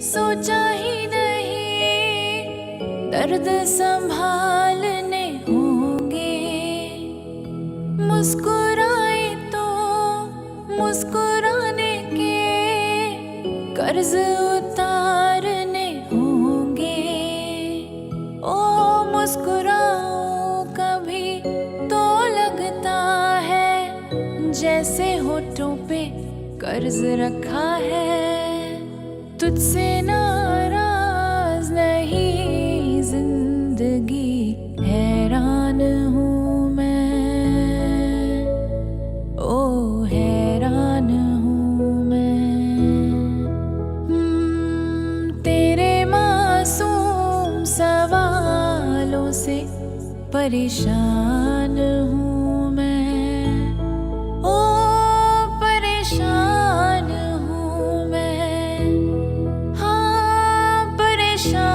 सोचा ही नहीं दर्द संभालने होंगे। मुस्कुराए तो मुस्कुराने के कर्ज उतारने होंगे। ओ मुस्कुराओ कभी तो लगता है जैसे होठों पे कर्ज रखा है। तुझसे नाराज नहीं जिंदगी, हैरान हूँ मैं, ओ हैरान हूँ मैं। तेरे मासूम सवालों से परेशान हूँ मैं, ओ परेशान हूँ मैं, हाँ परेशान